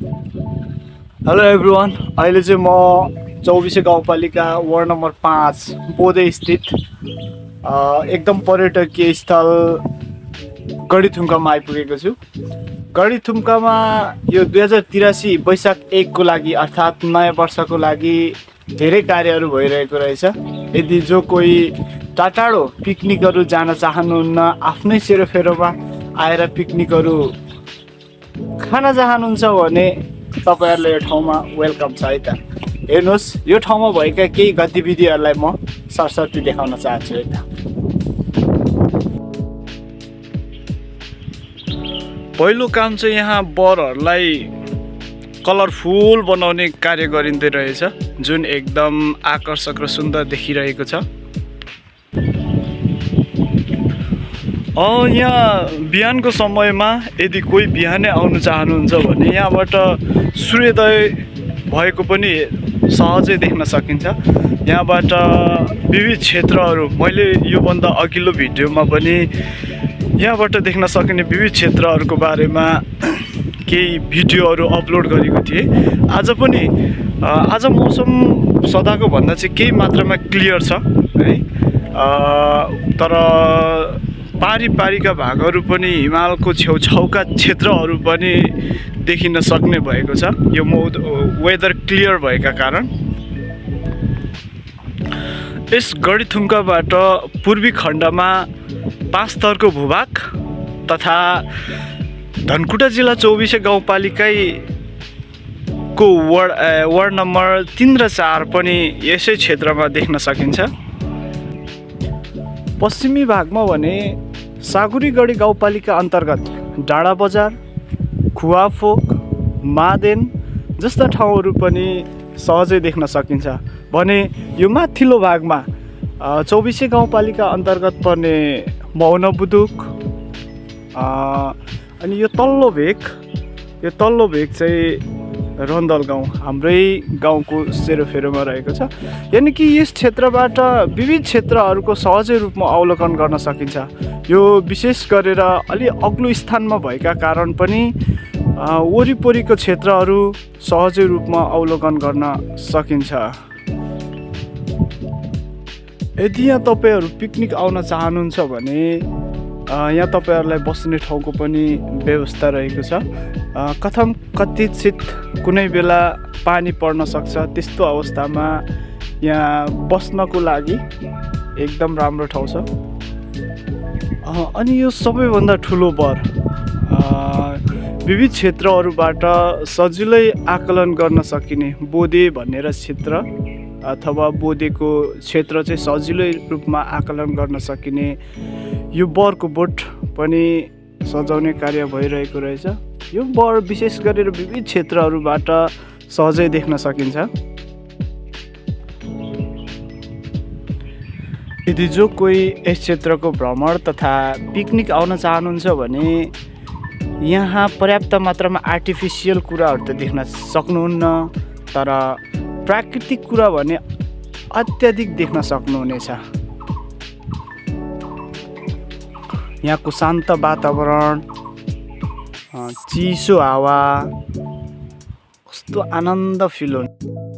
Hello everyone, अहिले चाहिँ म चौबिसे गाउँपालिका वार्ड नम्बर 5 बोधे स्थित एकदम पर्यटकीय स्थल गढीथुम्कामा आइपुगेको छु। गढीथुम्कामा यो 2083 वैशाख 1 को लागि अर्थात् नयाँ वर्षको लागि धेरै कार्यहरू भइरहेको रहेछ। यदि जो कोही टाढो पिकनिकहरू जान चाहनुहुन्न, आफ्नै सेरोफेरोमा आएर पिकनिकहरू खान चाहनुहुन्छ भने तपाईहरुले यो ठाउँमा वेलकम छ है त। हेर्नुहोस्, यो ठाउँमा भएका केही गतिविधिहरूलाई म सरसर्ती देखाउन चाहन्छु है त। पहिलो काम चाहिँ यहाँ बरहरूलाई कलरफुल बनाउने कार्य गरिँदै रहेछ, जुन एकदम आकर्षक र सुन्दर देखिरहेको छ। यहाँ बिहानको समयमा यदि कोही बिहानै आउनु चाहनुहुन्छ भने यहाँबाट सूर्योदय भएको पनि सहजै देख्न सकिन्छ। यहाँबाट विविध क्षेत्रहरू, मैले योभन्दा अघिल्लो भिडियोमा पनि यहाँबाट देख्न सकिने विविध क्षेत्रहरूको बारेमा केही भिडियोहरू अपलोड गरेको थिएँ। आज मौसम सदाको भन्दा चाहिँ केही मात्रामा क्लियर छ है, तर पारिका भागहरू पनि, हिमालको छेउछाउका क्षेत्रहरू पनि देखिन सक्ने भएको छ यो वेदर क्लियर भएका कारण। यस गढीथुम्काबाट पूर्वी खण्डमा 5 थरको भूभाग तथा धनकुटा जिल्ला चौबिसे गाउँपालिकाको वार्ड नम्बर 3 र 4 पनि यसै क्षेत्रमा देख्न सकिन्छ। पश्चिमी भागमा भने सागुरीगढी गाउँपालिका अन्तर्गत डाँडा बजार, खुवाफोक, मादेन जस्ता ठाउँहरू पनि सहजै देख्न सकिन्छ भने यो माथिल्लो भागमा चौबिसे गाउँपालिका अन्तर्गत पर्ने मौनबुदुक, अनि यो तल्लो भेग चाहिँ रन्दल गाउँ, हाम्रै गाउँको सेरोफेरोमा रहेको छ। यानि कि यस क्षेत्रबाट विविध क्षेत्रहरूको सहजै रूपमा अवलोकन गर्न सकिन्छ। यो विशेष गरेर अलि अग्लो स्थानमा भएका कारण पनि वरिपरिको क्षेत्रहरू सहजै रूपमा अवलोकन गर्न सकिन्छ। यदि यहाँ तपाईहरु पिकनिक आउन चाहनुहुन्छ भने यहाँ तपाईहरुलाई बस्ने ठाउँको पनि व्यवस्था रहेको छ। कथित कुनै बेला पानी पर्न सक्छ, त्यस्तो अवस्थामा यहाँ बस्नको लागि एकदम राम्रो ठाउँ छ। अनि यो सबैभन्दा ठुलो बर विविध क्षेत्रहरूबाट सजिलै आकलन गर्न सकिने बोधे भनेर क्षेत्र अथवा बोधेको क्षेत्र चाहिँ सजिलै रूपमा आकलन गर्न सकिने यो बरको बोट पनि सजाउने कार्य भइरहेको रहेछ। यो बर विशेष गरेर विविध क्षेत्रहरूबाट सहजै देख्न सकिन्छ। यदि जो कोही यस क्षेत्रको भ्रमण तथा पिकनिक आउन चाहनुहुन्छ भने यहाँ पर्याप्त मात्रामा आर्टिफिसियल कुराहरू त देख्न सक्नुहुन्न, तर प्राकृतिक कुरा भने अत्याधिक देख्न सक्नुहुनेछ। यहाँको शान्त वातावरण, चिसो हावा, कस्तो आनन्द फिल हुन्छ।